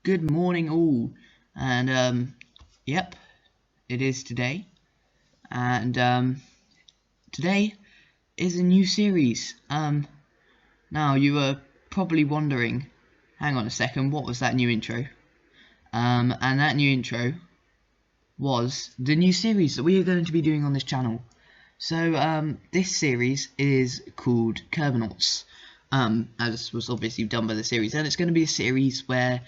Good morning all, and yep, it is today, and today is a new series. Now you were probably wondering, hang on a second, what was that new intro? And that new intro was the new series that we are going to be doing on this channel. So this series is called Kerbanauts, as was obviously done by the series, and it's going to be a series where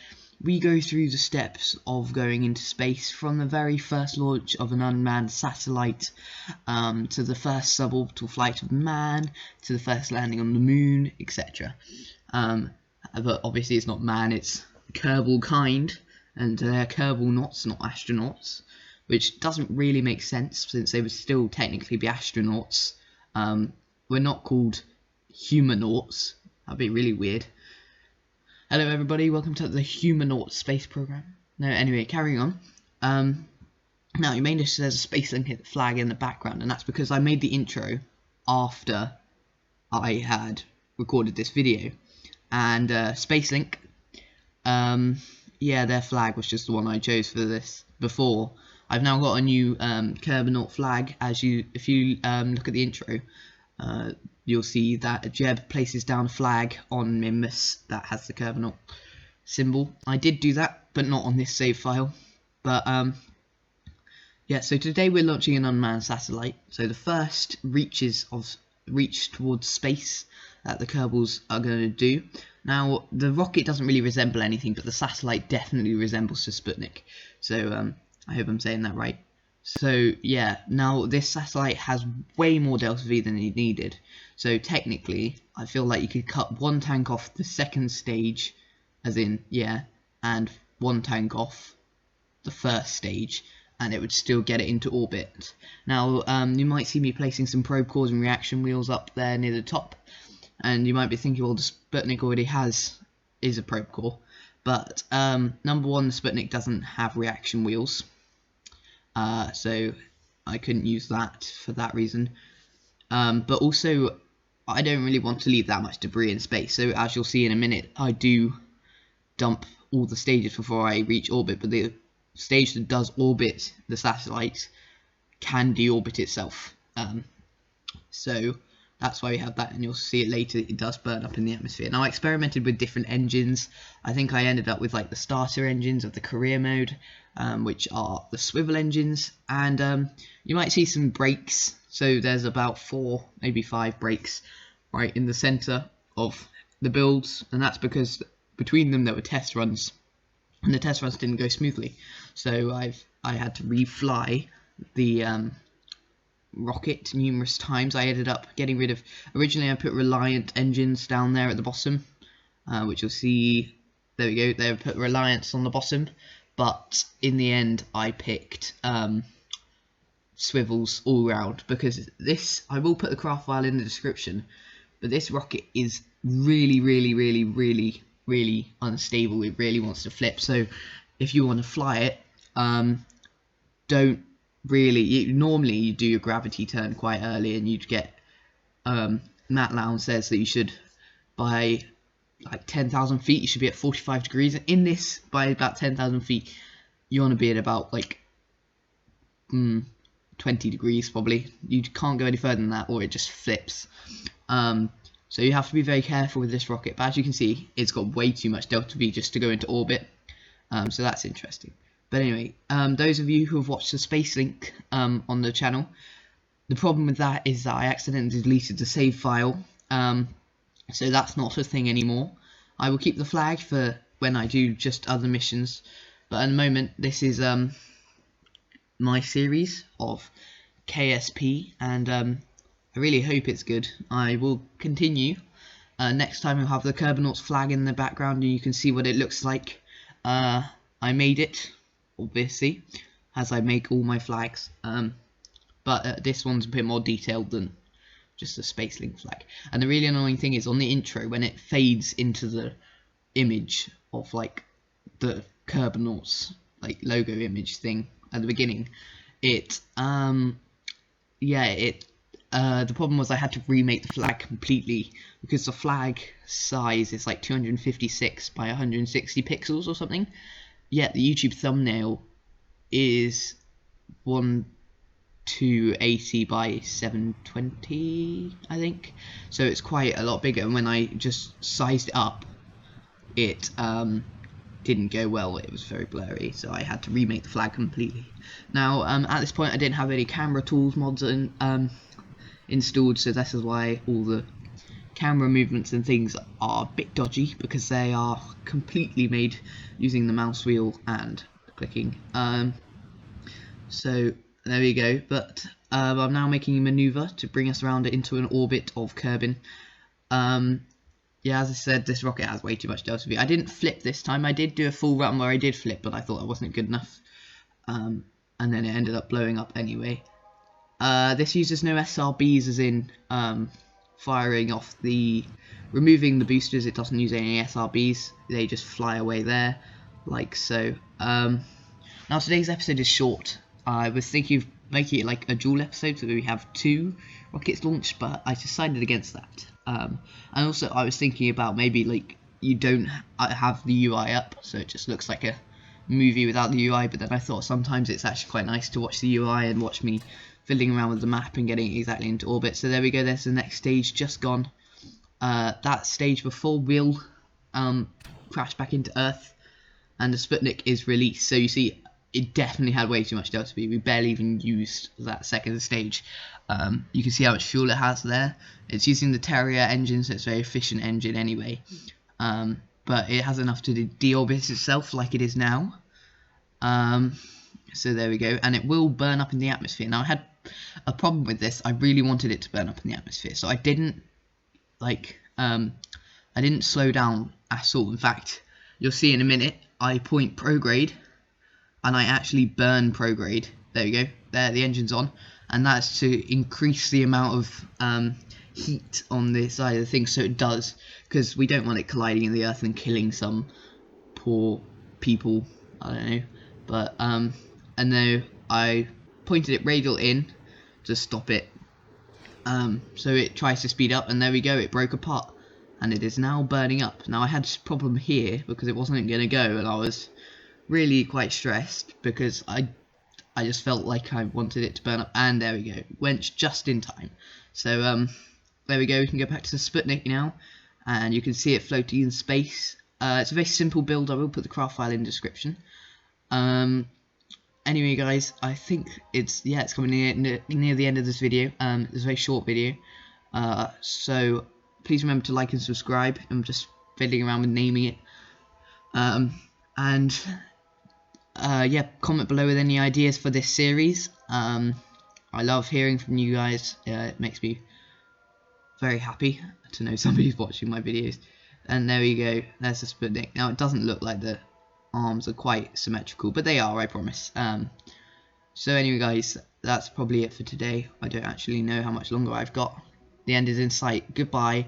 we go through the steps of going into space, from the very first launch of an unmanned satellite, to the first suborbital flight of man, to the first landing on the moon, etc. But obviously it's not man, it's Kerbal kind, and they're Kerbanauts, not astronauts, which doesn't really make sense since they would still technically be astronauts. We're not called humanauts. That'd be really weird. Hello everybody, welcome to the Humanauts space program. No, anyway, carrying on. Now you may notice there's a Space Link flag in the background, and that's because I made the intro after I had recorded this video. And Space Link, yeah, their flag was just the one I chose for this before. I've now got a new Kerbanaut flag. If you look at the intro, you'll see that Jeb places down a flag on Mimbus that has the Kerbanaut symbol. I did do that, but not on this save file. But yeah, so today we're launching an unmanned satellite. So the first reach towards space that the Kerbals are going to do. Now the rocket doesn't really resemble anything, but the satellite definitely resembles the Sputnik. So I hope I'm saying that right. So yeah, now this satellite has way more delta V than it needed. So technically, I feel like you could cut one tank off the second stage, as in, yeah, and one tank off the first stage, and it would still get it into orbit. Now, you might see me placing some probe cores and reaction wheels up there near the top, and you might be thinking, well, the Sputnik already is a probe core. But number one, the Sputnik doesn't have reaction wheels. So I couldn't use that for that reason. But also, I don't really want to leave that much debris in space. So as you'll see in a minute, I do dump all the stages before I reach orbit. But the stage that does orbit the satellite can deorbit itself. So that's why we have that, and you'll see it later. It does burn up in the atmosphere. Now I experimented with different engines. I think I ended up with like the starter engines of the career mode, which are the swivel engines, and you might see some brakes. So there's about 4, maybe 5 brakes right in the center of the builds, and that's because between them there were test runs, and the test runs didn't go smoothly. So I had to refly the rocket numerous times. I ended up getting rid of, originally I put Reliant engines down there at the bottom, which you'll see, there we go, they put Reliance on the bottom, but in the end I picked swivels all around, because this, I will put the craft file in the description, but this rocket is really unstable. It really wants to flip. So if you want to fly it, don't really, normally you do your gravity turn quite early, and you'd get Matt Lowndes says that you should, by like 10,000 feet you should be at 45 degrees. In this, by about 10,000 feet you want to be at about like 20 degrees probably. You can't go any further than that or it just flips. So you have to be very careful with this rocket, but as you can see it's got way too much delta V just to go into orbit, so that's interesting. But anyway, those of you who have watched the Space Link on the channel, the problem with that is that I accidentally deleted the save file, so that's not a thing anymore. I will keep the flag for when I do just other missions, but at the moment this is my series of KSP, and I really hope it's good. I will continue. Next time we'll have the Kerbanauts flag in the background and you can see what it looks like. I made it, obviously, as I make all my flags. But this one's a bit more detailed than just a SpaceLink flag. And the really annoying thing is on the intro, when it fades into the image of like the Kerbanauts like logo image thing at the beginning, the problem was I had to remake the flag completely because the flag size is like 256 by 160 pixels or something, yet the YouTube thumbnail is 1280 by 720, I think, so it's quite a lot bigger, and when I just sized it up, it didn't go well. It was very blurry, so I had to remake the flag completely. Now at this point I didn't have any camera tools mods installed, so this is why all the camera movements and things are a bit dodgy, because they are completely made using the mouse wheel and clicking. So there we go, but I'm now making a maneuver to bring us around into an orbit of Kerbin. Yeah, as I said, this rocket has way too much delta V. I didn't flip this time. I did do a full run where I did flip, but I thought that wasn't good enough, and then it ended up blowing up anyway. This uses no SRBs, as in firing off removing the boosters. It doesn't use any SRBs. They just fly away there, like so. Now today's episode is short. I was thinking of making it like a dual episode, so we have 2 rockets launched, but I decided against that. And also I was thinking about maybe like you don't have the UI up, so it just looks like a movie without the UI, but then I thought sometimes it's actually quite nice to watch the UI and watch me fiddling around with the map and getting exactly into orbit. So there we go, there's the next stage just gone. That stage before will crash back into Earth, and the Sputnik is released. So you see, it definitely had way too much delta V. We barely even used that second stage. You can see how much fuel it has there. It's using the Terrier engine, so it's a very efficient engine anyway. But it has enough to deorbit itself like it is now. So there we go, and it will burn up in the atmosphere. Now I had a problem with this. I really wanted it to burn up in the atmosphere, so I didn't I didn't slow down at all. In fact, you'll see in a minute, I point prograde, and I actually burn prograde. There we go. There, the engine's on, and that's to increase the amount of heat on the side of the thing, so it does, because we don't want it colliding in the Earth and killing some poor people. I don't know, but and then I pointed it radial in to stop it, so it tries to speed up, and there we go, it broke apart, and it is now burning up. Now I had a problem here because it wasn't going to go, and I was really quite stressed because I just felt like I wanted it to burn up, and there we go, it went just in time. So there we go, we can go back to the Sputnik now, and you can see it floating in space. It's a very simple build. I will put the craft file in the description. Anyway guys, I think it's coming near the end of this video. It's a very short video, so please remember to like and subscribe. I'm just fiddling around with naming it, and yeah, comment below with any ideas for this series. I love hearing from you guys. It makes me very happy to know somebody's watching my videos. And there we go, there's the Sputnik. Now it doesn't look like the arms are quite symmetrical, but they are, I promise. So anyway guys, that's probably it for today. I don't actually know how much longer I've got. The end is in sight. Goodbye,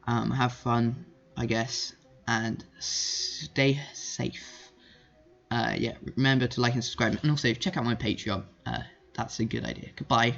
have fun, I guess, and stay safe. Yeah, remember to like and subscribe, and also check out my Patreon. That's a good idea. Goodbye.